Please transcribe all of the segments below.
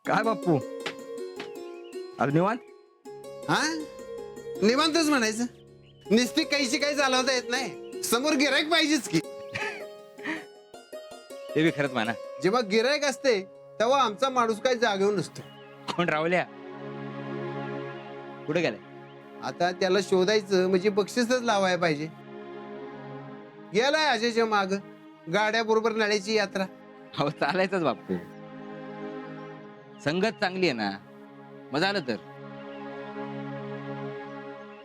काय बाप्पू अरे निवांत. हा निवांतच म्हणायचं. निस्ती काहीशी काही चालवता येत नाही. समोर गिरायक पाहिजेच की. ते बी खरंच म्हणा. जेव्हा गिरायक असते तेव्हा आमचा माणूस काही जागेवर नसतो. कोण रावल्या कुठे गेलाय? आता त्याला शोधायचं म्हणजे बक्षीसच लावायला पाहिजे. गेलाय अजयच्या माग गाड्या बरोबर नळ्याची यात्रा. हो चालायचंच बाप्पू. संगत चांगली आहे ना मग झालं तर.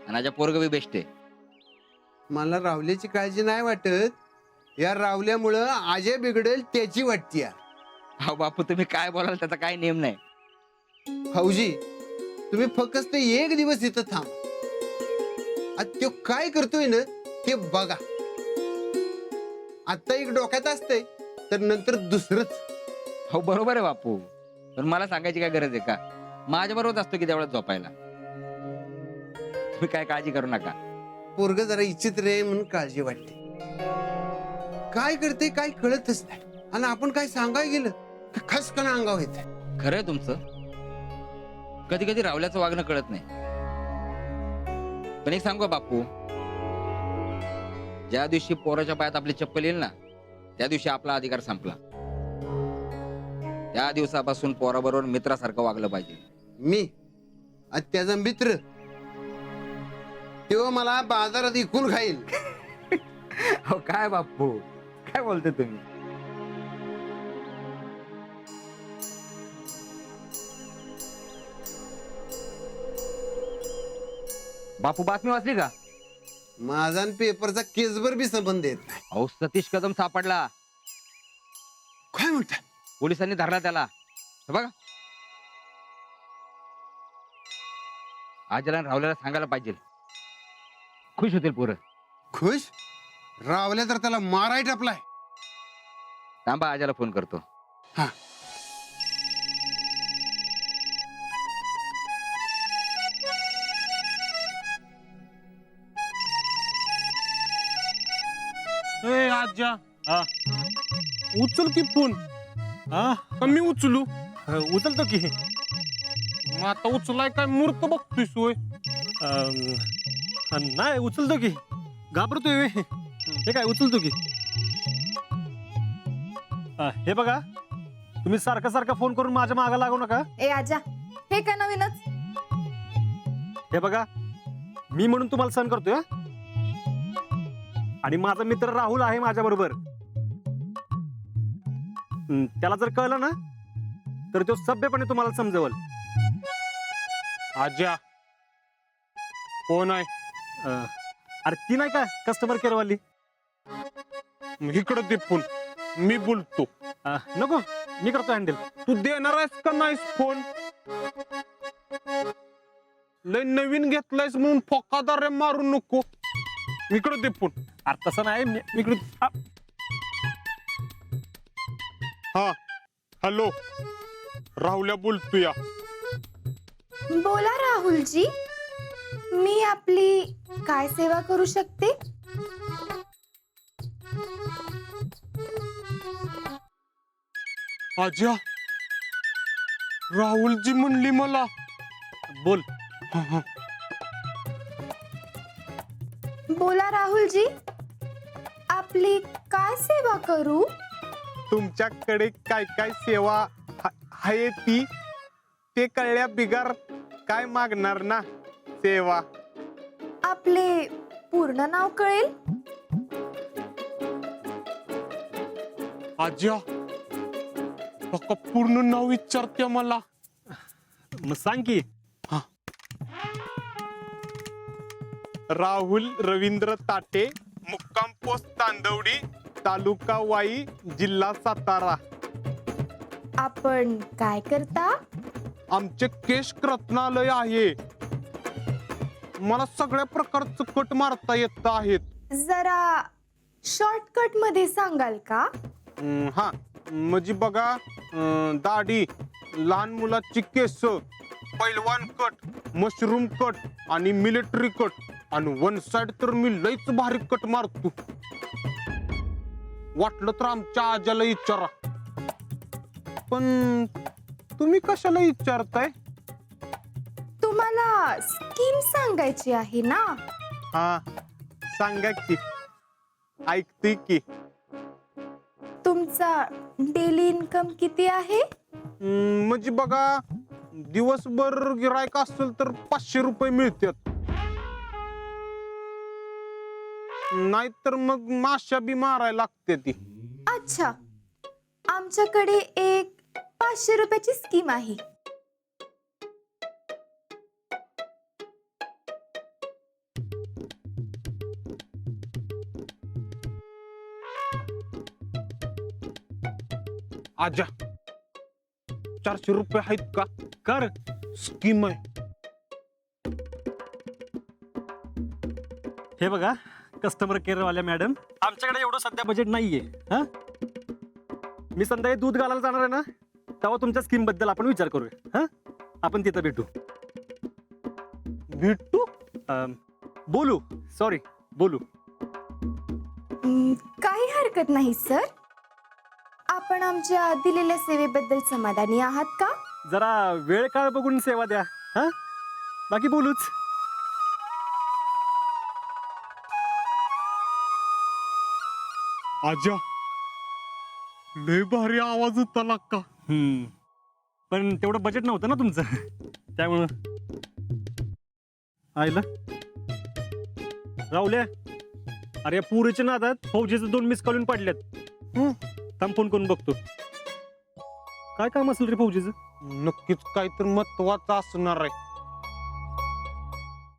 आणि माझ्या पोरग बी बेस्ट आहे. मला रावल्याची काळजी नाही वाटत. या रावल्यामुळं अजय बिघडेल त्याची वाटती. हो बापू तुम्ही काय बोलाल त्याचा काय नेम नाही. फौजी तुम्ही फक्त एक दिवस इथं थांब. आता तो काय करतोय ना ते बघा. आता एक डोक्यात असतंय तर नंतर दुसरंच. हो बरोबर आहे बापू. पण मला सांगायची काय गरज आहे का? माझ्या बरोबर असतो की तेवढ्यात झोपायला. तुम्ही काय काळजी करू नका. पोरग जरा इच्छित रे म्हणून काळजी वाटते. काय करते काय कळतच नाही. आणि आपण काय सांगाय गेलं तर खसकन अंगावर येत. खरं आहे तुमचं. कधी कधी रावल्याचं वागणं कळत नाही. पण एक सांगू का बापू, ज्या दिवशी पोराच्या पायात आपली चप्पल येईल ना त्या दिवशी आपला अधिकार संपला. त्या दिवसापासून पोराबरोबर मित्रासारखं वागलं पाहिजे. मी आणि त्याचा मित्र तेव्हा मला बाजारात इकून खाईल. हो काय बापू काय बोलते तुम्ही? बापू बातमी वाचली का? माझा आणि पेपरचा केसभर बी संबंध येत नाही. अहो सतीश कदम सापडला. काय म्हणता? पोलिसांनी धरला त्याला. हे बघा. आजला रावल्याला सांगायला पाहिजे. खुश होतील पोरं. खुश रावल्या तर त्याला माराय टापलाय. थांबा आजाला फोन करतो. हा ए आज्या हा उचल की फोन. हा का मी उचलू? उचलतो की. मग आता उचलाय काय मूर्त बघतोय सोय? नाही उचलतो की. घाबरतोय वे. हे काय उचलतो की. हे बघा तुम्ही सारखा सारखा फोन करून माझ्या मागा लागू नका. ए आजा हे काय नवीनच. हे बघा मी म्हणून तुम्हाला सहन करतोय हा? आणि माझा मित्र राहुल आहे माझ्या बरोबर. त्याला जर कळलं ना तर तो सभ्यपणे तुम्हाला समजवल. आज्या कोण आहे? अरे ती नाही का कस्टमर केअर वाली. इकडे दे फोन मी बोलतो. नको मी करतो हँडल. तू देणार आहेस का नाहीस फोन? लय नवीन घेतलायस म्हणून फोकादार मारू नको. इकडे दे फोन. अरे तसं नाही इकडे. हा हॅलो राहुल्या बोलतोय. बोला राहुलजी. मी आपली काय सेवा करू शकते? आज्या राहुलजी म्हणली मला. बोल. बोला राहुलजी. आपली काय सेवा करू? तुमच्याकडे काय काय सेवा आहे ती ते कळल्या बिगार काय मागणार ना सेवा. आपले पूर्ण नाव कळेल? आज्या पक्का पूर्ण नाव विचारते मला. मग सांग की. राहुल रवींद्र ताटे, मुक्काम पोस्ट तांदवडी, तालुका वाई, जिल्हा सातारा. आपण काय करता? आमचे केश रत्नालय आहे. मला सगळ्या प्रकारचं कट मारता येत आहेत. जरा शॉर्टकट मध्ये सांगाल का? हा म्हणजे बघा दाढी, लहान मुलाची केस, पैलवान कट, मशरूम कट आणि मिलिटरी कट. आणि वन साइड तर मी लईच भारी कट मारतो. वाटलं तर आमच्या आज्याला विचारा. पण तुम्ही कशाला विचारताय? तुम्हाला स्कीम सांगायची आहे ना? हा सांगा की, ऐकते की. तुमचा डेली इन्कम किती आहे? म्हणजे बघा, दिवसभर गिरायक असेल तर 500 रुपये मिळतात. नाहीतर मग माश्या बी मारायला लागते ती. अच्छा, आमच्याकडे एक 500 रुपयाची स्कीम आहे. आजा 400 रुपये आहेत का? कर, स्कीम आहे. हे बघा कस्टमर केअर वाल्या मॅडम, आमच्याकडे एवढं सध्या बजेट नाहीये. हा, मी संध्याकाळी दूध घालायला जाणार आहे ना, तेव्हा तुमच्या स्कीम बद्दल आपण विचार करूया. हा, आपण तिथं भेटू. भेटू? बोलू, सॉरी, बोलू. काही हरकत नाही सर. आपण आमच्या दिलेल्या सेवेबद्दल समाधानी आहात का? जरा वेळ काळ बघून सेवा द्या. हा, बाकी बोलूच. आजा लय भारी आवाज होता का? पण तेवढं बजेट नव्हतं ना तुमचं, त्यामुळं. आईला राहुल्या, अरे या पुरीच्या नादात फौजीचं 2 मिस कॉल पडल्यात. थांब फोन करून बघतो. काय काम असेल रे फौजीचं? नक्कीच काहीतरी महत्वाचं असणार आहे.